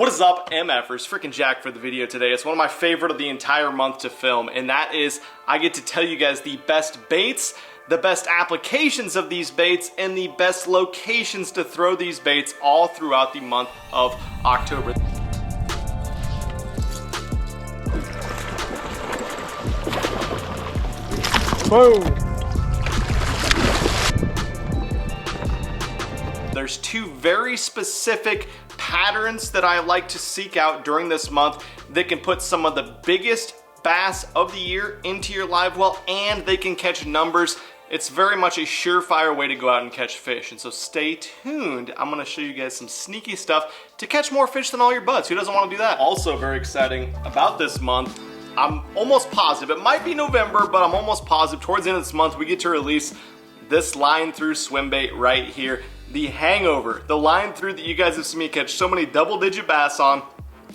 What is up, MFers? Freaking Jack for the video today. It's one of my favorite of the entire month to film, and that is I get to tell you guys the best baits, the best applications of these baits, and the best locations to throw these baits all throughout the month of October. Boom! There's two very specific patterns that I like to seek out during this month that can put some of the biggest bass of the year into your live well, and they can catch numbers. It's very much a surefire way to go out and catch fish, and so stay tuned. I'm gonna show you guys some sneaky stuff to catch more fish than all your buds. Who doesn't want to do that? Also very exciting about this month, I'm almost positive, it might be November, but I'm almost positive towards the end of this month we get to release this line through swim bait right here. The Hangover, the line through that you guys have seen me catch so many double-digit bass on,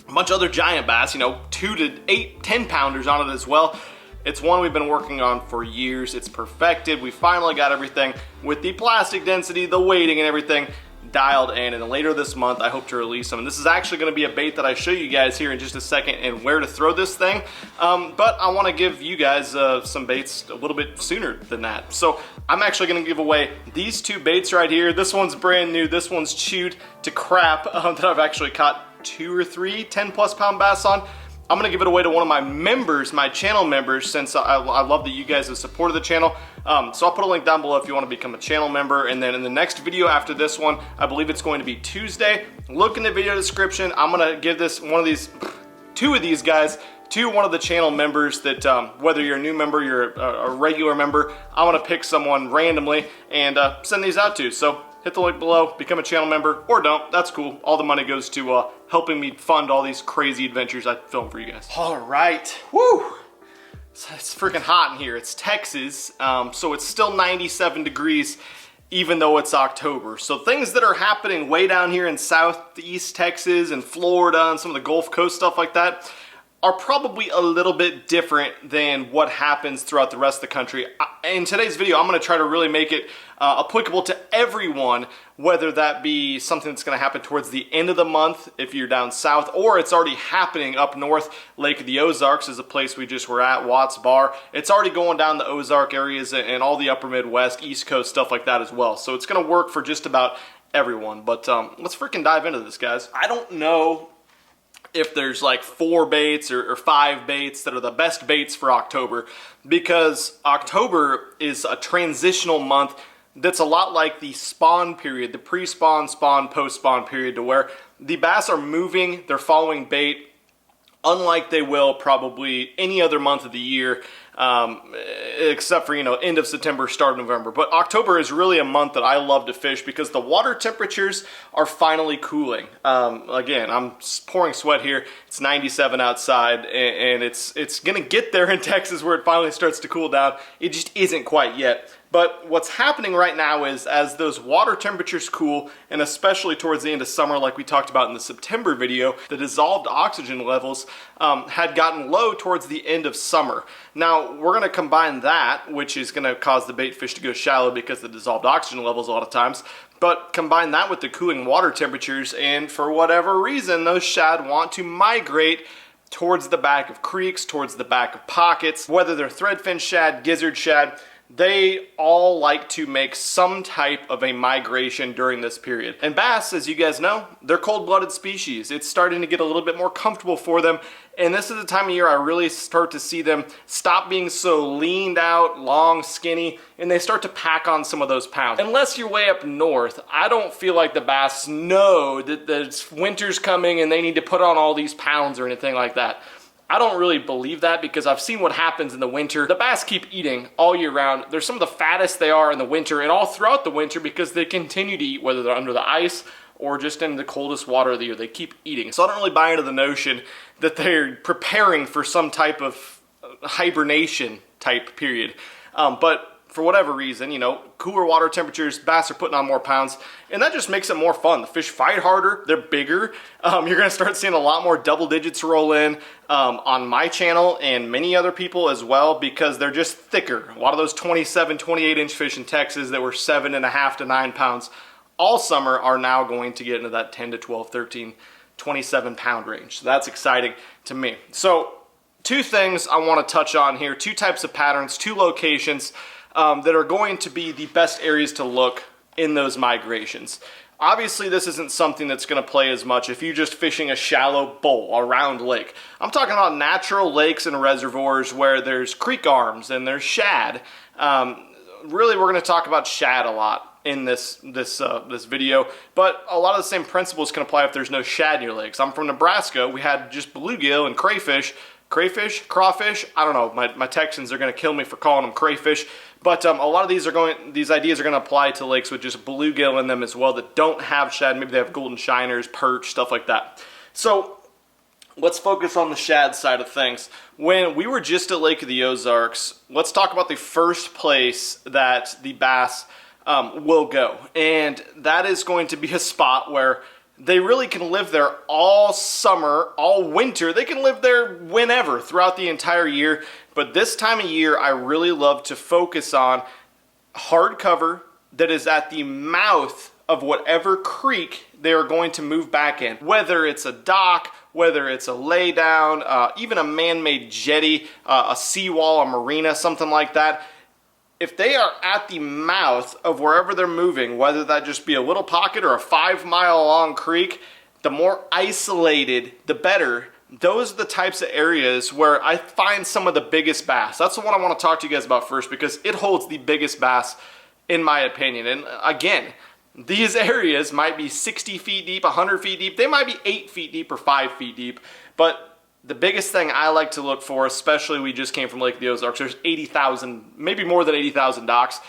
a bunch of other giant bass, you know, 2 to 8, 10 pounders on it as well. It's one we've been working on for years. It's perfected. We finally got everything with the plastic density, the weighting and everything dialed in, and then later this month I hope to release them. And this is actually going to be a bait that I show you guys here in just a second and where to throw this thing, but I want to give you guys some baits a little bit sooner than that. So I'm actually going to give away these two baits right here. This one's brand new, this one's chewed to crap, that I've actually caught 2 or 3 10+ pound bass on. I'm gonna give it away to one of my members, my channel members, since I love that you guys have supported the channel. So I'll put a link down below if you want to become a channel member. And then in the next video after this one, I believe it's going to be Tuesday. Look in the video description. I'm gonna give this two of these guys to one of the channel members that, whether you're a new member, you're a regular member, I'm gonna pick someone randomly and send these out to. So hit the link below, become a channel member, or don't, that's cool. All the money goes to helping me fund all these crazy adventures I film for you guys. All right, woo! It's freaking hot in here. It's Texas, so it's still 97 degrees, even though it's October. So things that are happening way down here in Southeast Texas and Florida and some of the Gulf Coast, stuff like that, are probably a little bit different than what happens throughout the rest of the country. In today's video, I'm gonna try to really make it applicable to everyone, whether that be something that's gonna happen towards the end of the month if you're down south, or it's already happening up north. Lake of the Ozarks is a place we just were at, Watts Bar. It's already going down the Ozark areas and all the upper Midwest, East Coast, stuff like that as well. So it's gonna work for just about everyone. But let's freaking dive into this, guys. I don't know if there's like 4 baits or 5 baits that are the best baits for October, because October is a transitional month that's a lot like the spawn period, the pre-spawn, spawn, post-spawn period, to where the bass are moving, they're following bait, unlike they will probably any other month of the year, except for, you know, end of September, start of November. But October is really a month that I love to fish because the water temperatures are finally cooling. Again, I'm pouring sweat here. It's 97 outside, and it's gonna get there in Texas where it finally starts to cool down. It just isn't quite yet. But what's happening right now is, as those water temperatures cool, and especially towards the end of summer, like we talked about in the September video, the dissolved oxygen levels had gotten low towards the end of summer. Now, we're gonna combine that, which is gonna cause the bait fish to go shallow because of the dissolved oxygen levels a lot of times, but combine that with the cooling water temperatures, and for whatever reason, those shad want to migrate towards the back of creeks, towards the back of pockets, whether they're threadfin shad, gizzard shad. They all like to make some type of a migration during this period. And bass, as you guys know, they're cold-blooded species. It's starting to get a little bit more comfortable for them, and this is the time of year I really start to see them stop being so leaned out, long, skinny, and they start to pack on some of those pounds. Unless you're way up north, I don't feel like the bass know that winter's coming and they need to put on all these pounds or anything like that. I don't really believe that, because I've seen what happens in the winter. The bass keep eating all year round. They're some of the fattest they are in the winter and all throughout the winter because they continue to eat, whether they're under the ice or just in the coldest water of the year. They keep eating. So I don't really buy into the notion that they're preparing for some type of hibernation type period. But for whatever reason, you know, cooler water temperatures, bass are putting on more pounds, and that just makes it more fun. The fish fight harder, they're bigger. You're gonna start seeing a lot more double digits roll in on my channel and many other people as well, because they're just thicker. A lot of those 27, 28 inch fish in Texas that were 7.5 to 9 pounds all summer are now going to get into that 10 to 12, 13 27-pound range. So that's exciting to me. So two things I want to touch on here, two types of patterns, two locations that are going to be the best areas to look in those migrations. Obviously, this isn't something that's going to play as much if you're just fishing a shallow bowl, a round lake. I'm talking about natural lakes and reservoirs where there's creek arms and there's shad. Really, we're going to talk about shad a lot in this video, but a lot of the same principles can apply if there's no shad in your lakes. I'm from Nebraska. We had just bluegill and crawfish, I don't know, my Texans are going to kill me for calling them crayfish, but a lot of these ideas are going to apply to lakes with just bluegill in them as well that don't have shad. Maybe they have golden shiners, perch, stuff like that. So let's focus on the shad side of things. When we were just at Lake of the Ozarks, let's talk about the first place that the bass will go, and that is going to be a spot where they really can live there all summer, all winter. They can live there whenever, throughout the entire year. But this time of year, I really love to focus on hard cover that is at the mouth of whatever creek they are going to move back in. Whether it's a dock, whether it's a laydown, even a man-made jetty, a seawall, a marina, something like that. If they are at the mouth of wherever they're moving, whether that just be a little pocket or a 5-mile long creek, the more isolated, the better. Those are the types of areas where I find some of the biggest bass. That's the one I want to talk to you guys about first because it holds the biggest bass in my opinion. And again, these areas might be 60 feet deep, 100 feet deep. They might be 8 feet deep or 5 feet deep, but the biggest thing I like to look for, especially we just came from Lake of the Ozarks, there's 80,000, maybe more than 80,000 docks.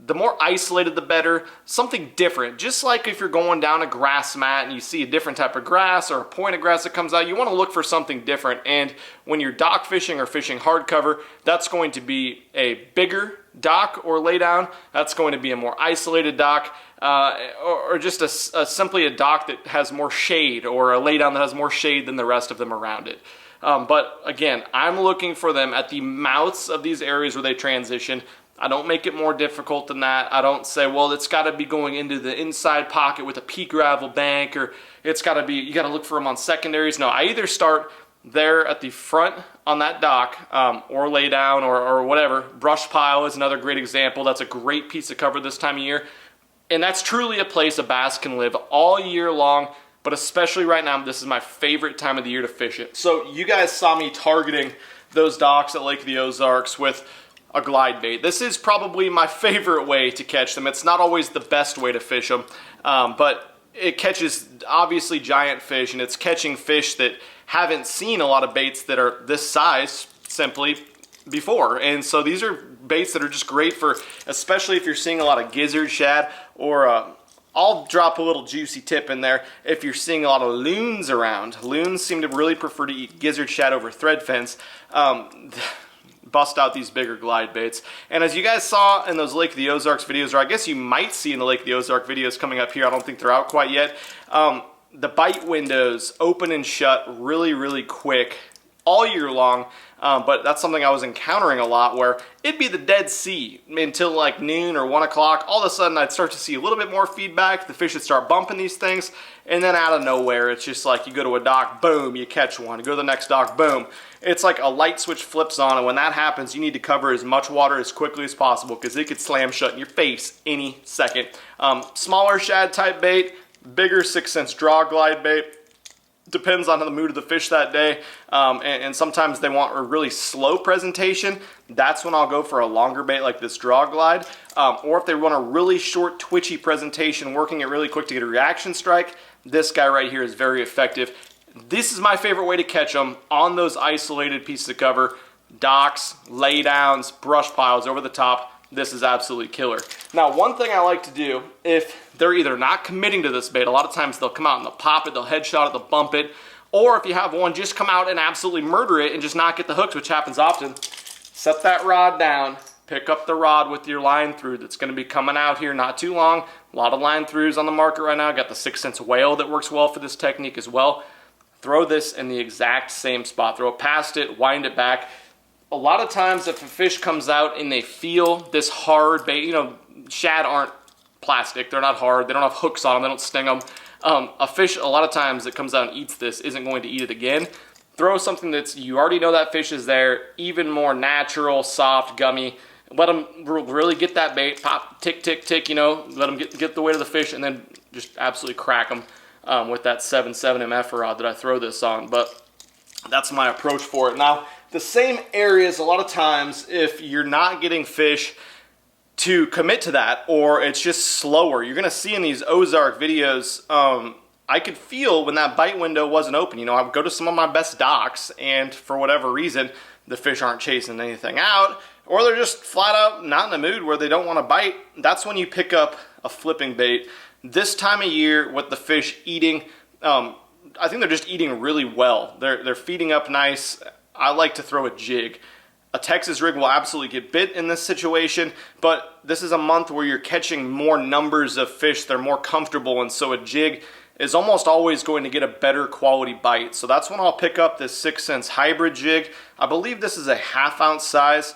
The more isolated, the better. Something different. Just like if you're going down a grass mat and you see a different type of grass or a point of grass that comes out, you want to look for something different. And when you're dock fishing or fishing hardcover, that's going to be a bigger dock or laydown. That's going to be a more isolated dock. Or just simply a dock that has more shade, or a laydown that has more shade than the rest of them around it. But again, I'm looking for them at the mouths of these areas where they transition. I don't make it more difficult than that. I don't say, well, it's got to be going into the inside pocket with a pea gravel bank, or it's got to be, you got to look for them on secondaries. No, I either start there at the front on that dock, or lay down, or whatever. Brush pile is another great example. That's a great piece of cover this time of year. And that's truly a place a bass can live all year long, but especially right now, this is my favorite time of the year to fish it. So you guys saw me targeting those docks at Lake of the Ozarks with a glide bait. This is probably my favorite way to catch them. It's not always the best way to fish them, but it catches obviously giant fish, and it's catching fish that haven't seen a lot of baits that are this size simply before. And so these are baits that are just great for, especially if you're seeing a lot of gizzard shad, or I'll drop a little juicy tip in there if you're seeing a lot of loons around. Loons seem to really prefer to eat gizzard shad over thread fins. Bust out these bigger glide baits. And as you guys saw in those Lake of the Ozarks videos, or I guess you might see in the Lake of the Ozark videos coming up here, I don't think they're out quite yet, the bite windows open and shut really, really quick all year long. But that's something I was encountering a lot, where it'd be the Dead Sea until like noon or 1 o'clock. All of a sudden I'd start to see a little bit more feedback. The fish would start bumping these things, and then out of nowhere it's just like you go to a dock, boom, you catch one. You go to the next dock, boom. It's like a light switch flips on, and when that happens, you need to cover as much water as quickly as possible because it could slam shut in your face any second. Smaller shad type bait, bigger 6-cents draw glide bait. Depends on the mood of the fish that day, and sometimes they want a really slow presentation. That's when I'll go for a longer bait like this draw glide, or if they want a really short twitchy presentation, working it really quick to get a reaction strike, this guy right here is very effective. This is my favorite way to catch them on those isolated pieces of cover, docks, laydowns, brush piles over the top. This is absolutely killer. Now, one thing I like to do, if they're either not committing to this bait, a lot of times they'll come out and they'll pop it, they'll headshot it, they'll bump it, or if you have one, just come out and absolutely murder it and just not get the hooks, which happens often. Set that rod down, pick up the rod with your line through that's going to be coming out here not too long. A lot of line throughs on the market right now. Got the 6-cents whale that works well for this technique as well. Throw this in the exact same spot. Throw it past it, wind it back. A lot of times if a fish comes out and they feel this hard bait, you know, shad aren't plastic, they're not hard, they don't have hooks on them, they don't sting them. A fish, a lot of times that comes out and eats this isn't going to eat it again. Throw something that's, you already know that fish is there, even more natural, soft, gummy. Let them really get that bait, pop, tick, tick, tick, you know, let them get the weight of the fish, and then just absolutely crack them with that 7.7 MF rod that I throw this on. But that's my approach for it. Now, the same areas, a lot of times, if you're not getting fish to commit to that, or it's just slower, you're gonna see in these Ozark videos, I could feel when that bite window wasn't open. You know, I would go to some of my best docks, and for whatever reason, the fish aren't chasing anything out, or they're just flat out not in the mood where they don't want to bite. That's when you pick up a flipping bait. This time of year, with the fish eating, I think they're just eating really well. They're feeding up nice. I like to throw a jig. A Texas rig will absolutely get bit in this situation, but this is a month where you're catching more numbers of fish. They're more comfortable, and so a jig is almost always going to get a better quality bite. So that's when I'll pick up this 6 cents hybrid jig. I believe this is a 1/2 ounce size.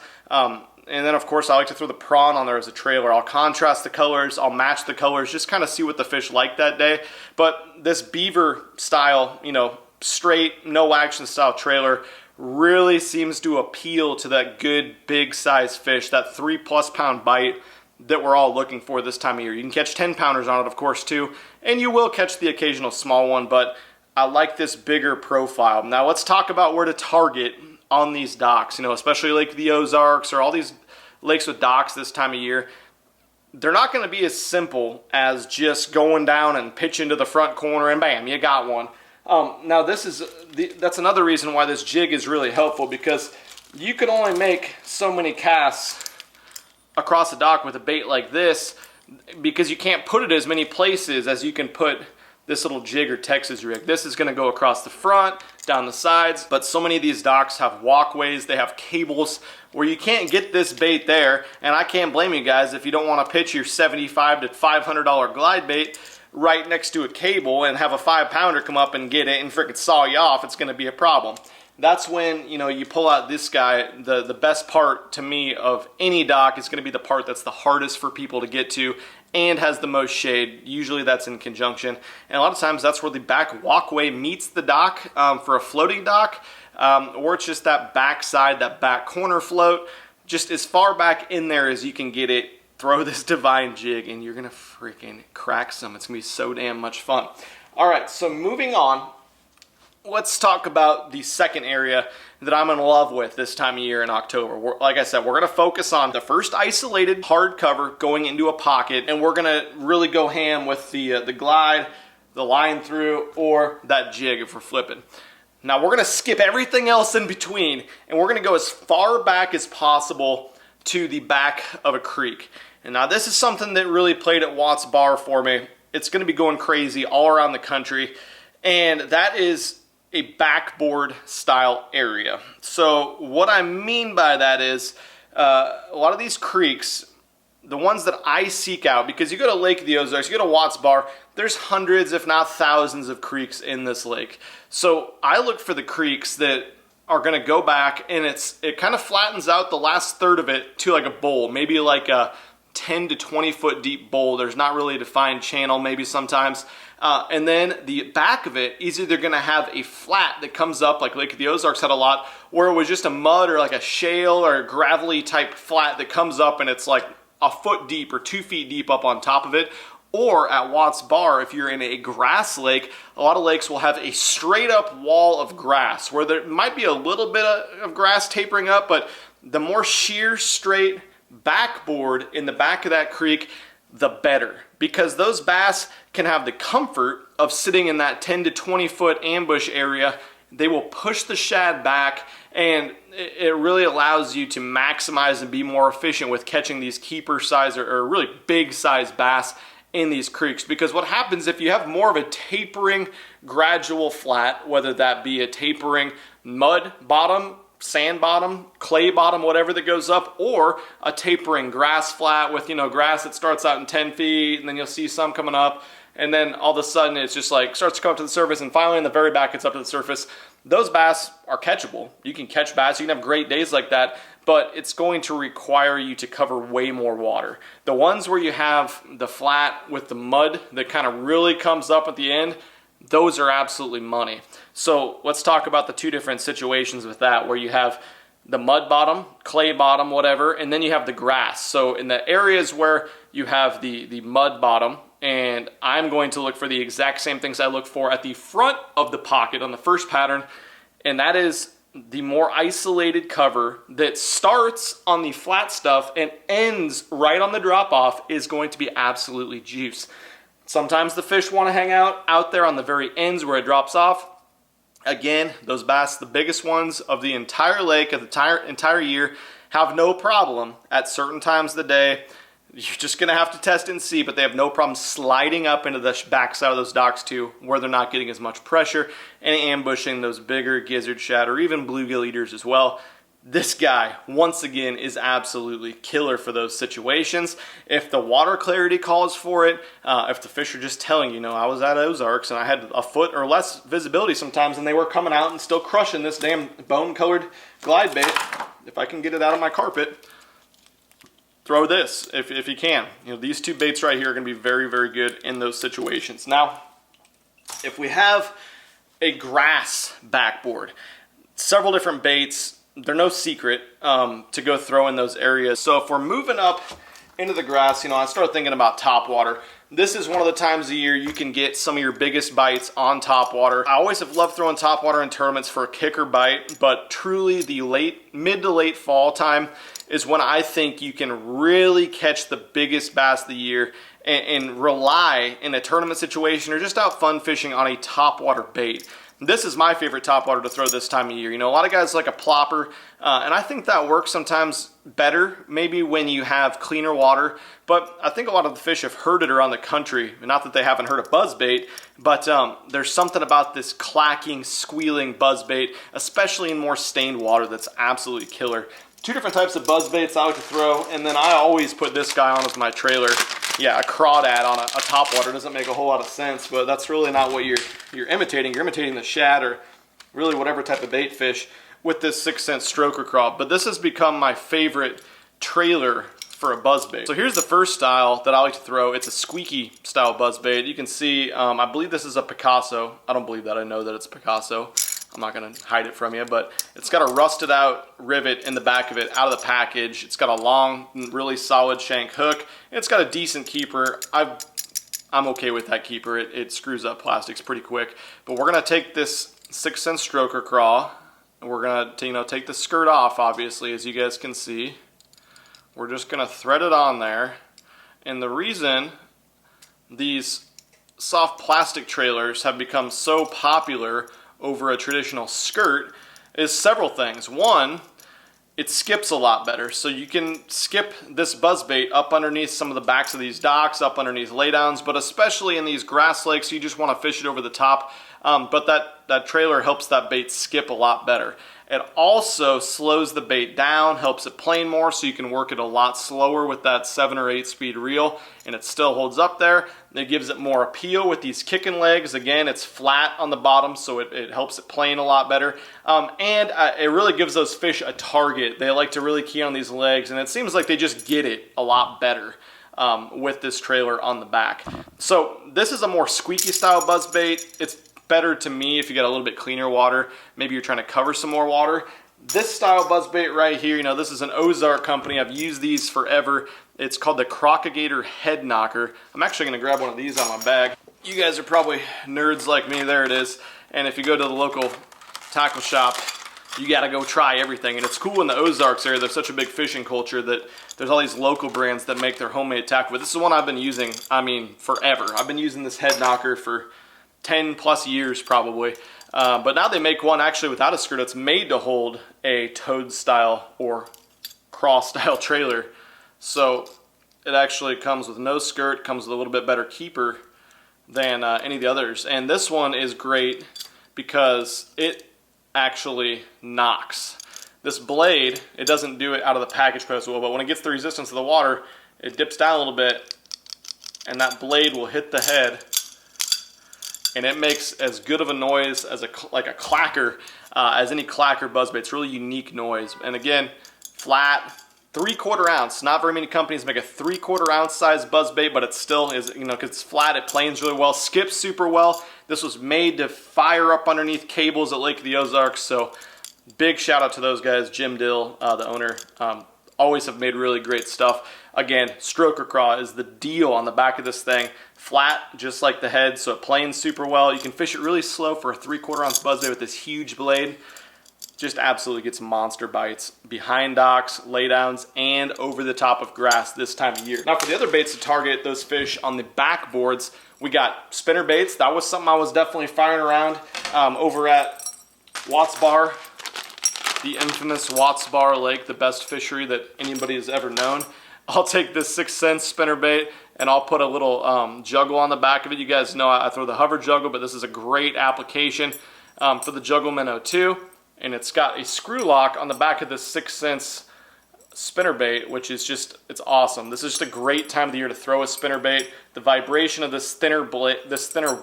And then of course I like to throw the prawn on there as a trailer. I'll contrast the colors, I'll match the colors, just kind of see what the fish like that day. But this beaver style, you know, straight, no action style trailer really seems to appeal to that good big size fish, that 3+ pound bite that we're all looking for this time of year. You can catch 10 pounders on it, of course, too, and you will catch the occasional small one, but I like this bigger profile. Now let's talk about where to target on these docks, you know, especially Lake the Ozarks or all these lakes with docks this time of year. They're not going to be as simple as just going down and pitching to the front corner and bam, you got one. Now that's another reason why this jig is really helpful, because you can only make so many casts across the dock with a bait like this, because you can't put it as many places as you can put this little jig or Texas rig. This is going to go across the front, down the sides, but so many of these docks have walkways, they have cables where you can't get this bait there, and I can't blame you guys if you don't want to pitch your $75 to $500 glide bait right next to a cable and have a 5 pounder come up and get it and frickin' saw you off. It's going to be a problem. That's when, you know, you pull out this guy. The best part to me of any dock is going to be the part that's the hardest for people to get to and has the most shade. Usually that's in conjunction, and a lot of times that's where the back walkway meets the dock for a floating dock, or it's just that back side, that back corner float, just as far back in there as you can get it. Throw this divine jig and you're gonna freaking crack some. It's gonna be so damn much fun. All right, so moving on, let's talk about the second area that I'm in love with this time of year in October. Like I said, we're going to focus on the first isolated hardcover going into a pocket, and we're going to really go ham with the glide, the line through, or that jig if we're flipping. Now we're going to skip everything else in between, and we're going to go as far back as possible to the back of a creek. And now this is something that really played at Watts Bar for me. It's going to be going crazy all around the country, and that is a backboard style area. So what I mean by that is a lot of these creeks, the ones that I seek out, because you go to Lake of the Ozarks, you go to Watts Bar, there's hundreds if not thousands of creeks in this lake. So I look for the creeks that are going to go back, and it kind of flattens out the last third of it to like a bowl, maybe like a 10 to 20 foot deep bowl. There's not really a defined channel maybe sometimes. And then the back of it is either going to have a flat that comes up, like Lake of the Ozarks had a lot, where it was just a mud or like a shale or a gravelly type flat that comes up and it's like a foot deep or 2 feet deep up on top of it. Or at Watts Bar, if you're in a grass lake, a lot of lakes will have a straight up wall of grass where there might be a little bit of grass tapering up, but the more sheer, straight backboard in the back of that creek, the better, because those bass can have the comfort of sitting in that 10 to 20 foot ambush area. They will push the shad back, and it really allows you to maximize and be more efficient with catching these keeper size or really big size bass in these creeks. Because what happens if you have more of a tapering gradual flat, whether that be a tapering mud bottom, sand bottom, clay bottom, whatever that goes up, or a tapering grass flat with, you know, grass that starts out in 10 feet and then you'll see some coming up, and then all of a sudden it's just like starts to come up to the surface, and finally in the very back it's up to the surface. Those bass are catchable. You can catch bass, you can have great days like that, but it's going to require you to cover way more water. The ones where you have the flat with the mud that kind of really comes up at the end, those are absolutely money. So let's talk about the two different situations with that, where you have the mud bottom, clay bottom, whatever, and then you have the grass. So in the areas where you have the mud bottom, and I'm going to look for the exact same things I look for at the front of the pocket on the first pattern, and that is the more isolated cover that starts on the flat stuff and ends right on the drop off is going to be absolutely juice. Sometimes the fish want to hang out there on the very ends where it drops off. Again, those bass, the biggest ones of the entire lake, of the entire year, have no problem at certain times of the day. You're just going to have to test it and see, but they have no problem sliding up into the backside of those docks too, where they're not getting as much pressure and ambushing those bigger gizzard shad or even bluegill eaters as well. This guy, once again, is absolutely killer for those situations. If the water clarity calls for it, if the fish are just telling you, I was at Ozarks and I had a foot or less visibility sometimes and they were coming out and still crushing this damn bone-colored glide bait. If I can get it out of my carpet, throw this if you can. These two baits right here are going to be very, very good in those situations. Now, if we have a grass backboard, several different baits, they're no secret to go throw in those areas. So if we're moving up into the grass, I start thinking about topwater. This is one of the times of year you can get some of your biggest bites on topwater. I always have loved throwing topwater in tournaments for a kicker bite, but truly the mid to late fall time is when I think you can really catch the biggest bass of the year and rely in a tournament situation or just out fun fishing on a topwater bait. This is my favorite topwater to throw this time of year. A lot of guys like a plopper, and I think that works sometimes better, maybe when you have cleaner water, but I think a lot of the fish have heard it around the country. Not that they haven't heard of buzzbait, but there's something about this clacking, squealing buzzbait, especially in more stained water, that's absolutely killer. Two different types of buzzbaits I like to throw, and then I always put this guy on as my trailer. Yeah, a crawdad on a topwater doesn't make a whole lot of sense, but that's really not what you're imitating. You're imitating the shad or really whatever type of bait fish with this 6-cent stroker craw. But this has become my favorite trailer for a buzzbait. So here's the first style that I like to throw. It's a squeaky style buzzbait. You can see, I believe this is a Picasso. I don't believe that. I know that it's a Picasso. I'm not going to hide it from you, but it's got a rusted out rivet in the back of it out of the package. It's got a long, really solid shank hook. It's got a decent keeper. I'm okay with that keeper. It screws up plastics pretty quick. But we're going to take this 6-cent stroker craw, and we're going to take the skirt off, obviously, as you guys can see. We're just going to thread it on there. And the reason these soft plastic trailers have become so popular over a traditional skirt is several things. One, it skips a lot better. So you can skip this buzzbait up underneath some of the backs of these docks, up underneath laydowns, but especially in these grass lakes, you just want to fish it over the top. But that trailer helps that bait skip a lot better. It also slows the bait down, helps it plane more, so you can work it a lot slower with that 7 or 8 speed reel, and it still holds up there. It gives it more appeal with these kicking legs. Again, it's flat on the bottom, so it helps it plane a lot better. And it really gives those fish a target. They like to really key on these legs, and it seems like they just get it a lot better with this trailer on the back. So this is a more squeaky style buzzbait. It's better to me if you got a little bit cleaner water. Maybe you're trying to cover some more water. This style buzzbait right here, this is an Ozark company. I've used these forever. It's called the Crocagator Head Knocker. I'm actually going to grab one of these out of my bag. You guys are probably nerds like me. There it is. And if you go to the local tackle shop, you got to go try everything. And it's cool in the Ozarks area. There's such a big fishing culture that there's all these local brands that make their homemade tackle. But this is the one I've been using, forever. I've been using this head knocker for 10 plus years probably. But now they make one actually without a skirt that's made to hold a toad style or craw style trailer. So it actually comes with no skirt, comes with a little bit better keeper than any of the others. And this one is great because it actually knocks. This blade, it doesn't do it out of the package quite as well, but when it gets the resistance of the water, it dips down a little bit and that blade will hit the head, and it makes as good of a noise as like a clacker as any clacker buzzbait. It's a really unique noise. And again, flat, 3/4 ounce. Not very many companies make a 3/4 ounce size buzzbait, but it still is, you know, because it's flat, it planes really well, skips super well. This was made to fire up underneath cables at Lake of the Ozarks, so big shout out to those guys. Jim Dill, the owner, always have made really great stuff. Again, stroker craw is the deal on the back of this thing. Flat, just like the head, so it planes super well. You can fish it really slow for a 3/4 ounce buzzbait with this huge blade. Just absolutely gets monster bites behind docks, laydowns, and over the top of grass this time of year. Now for the other baits to target those fish on the backboards, we got spinner baits. That was something I was definitely firing around over at Watts Bar, the infamous Watts Bar Lake, the best fishery that anybody has ever known. I'll take this 6 cents spinner bait and I'll put a little juggle on the back of it. You guys know I throw the hover juggle, but this is a great application for the Juggle Minnow 2. And it's got a screw lock on the back of this 6 cents spinner bait, which is just, it's awesome. This is just a great time of the year to throw a spinner bait. The vibration of this thinner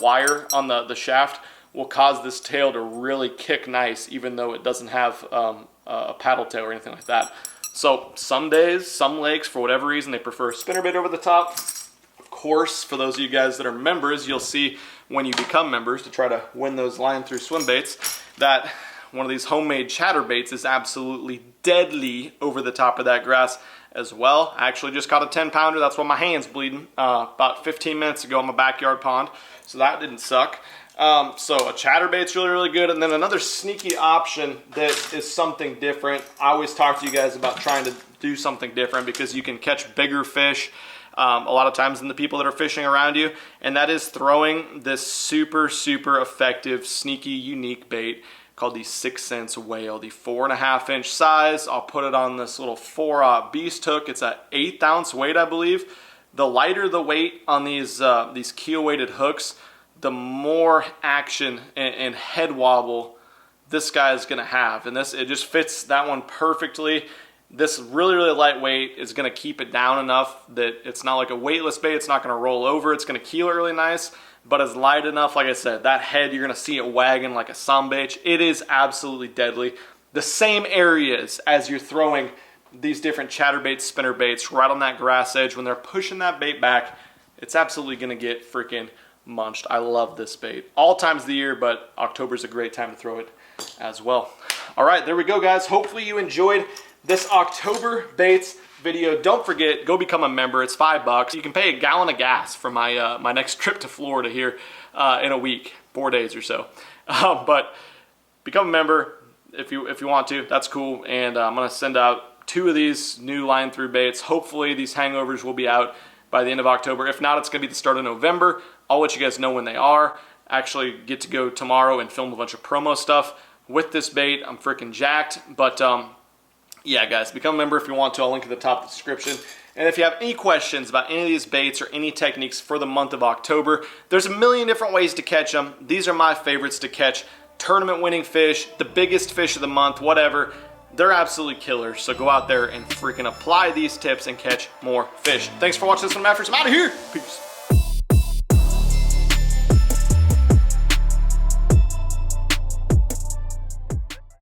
wire on the shaft will cause this tail to really kick nice, even though it doesn't have a paddle tail or anything like that. So some days, some lakes, for whatever reason, they prefer a spinner bait over the top. Of course, for those of you guys that are members, you'll see when you become members to try to win those line through swim baits that one of these homemade chatterbaits is absolutely deadly over the top of that grass as well. I actually just caught a 10-pounder. That's why my hand's bleeding about 15 minutes ago in my backyard pond. So that didn't suck. So a chatterbait's really, really good. And then another sneaky option that is something different. I always talk to you guys about trying to do something different because you can catch bigger fish a lot of times than the people that are fishing around you. And that is throwing this super, super effective, sneaky, unique bait called the 6 cents whale, the 4.5 inch size. I'll put it on this little 4-aught beast hook. It's an 1/8 ounce weight, I believe. The lighter the weight on these keel weighted hooks, the more action and head wobble this guy is gonna have. And it just fits that one perfectly. This really, really lightweight is gonna keep it down enough that it's not like a weightless bait. It's not gonna roll over. It's gonna keel it really nice, but it's light enough. Like I said, that head, you're gonna see it wagging like a sunbait. It is absolutely deadly. The same areas as you're throwing these different chatterbaits, spinner baits, right on that grass edge, when they're pushing that bait back, it's absolutely gonna get freaking munched. I love this bait. All times of the year, but October's a great time to throw it as well. All right, there we go, guys. Hopefully you enjoyed this October baits video. Don't forget, go become a member. It's $5. You can pay a gallon of gas for my my next trip to Florida here in a week, 4 days or so. But become a member if you want to. That's cool. And I'm gonna send out 2 of these new line through baits. Hopefully these hangovers will be out by the end of October. If not, it's gonna be the start of November. I'll let you guys know when they are. Actually get to go tomorrow and film a bunch of promo stuff with this bait. I'm freaking jacked. But yeah, guys, become a member if you want to. I'll link at the top of the description. And if you have any questions about any of these baits or any techniques for the month of October, there's a million different ways to catch them. These are my favorites to catch tournament winning fish, the biggest fish of the month, whatever. They're absolutely killers. So go out there and freaking apply these tips and catch more fish. Thanks for watching this one, Matt. I'm out of here. Peace.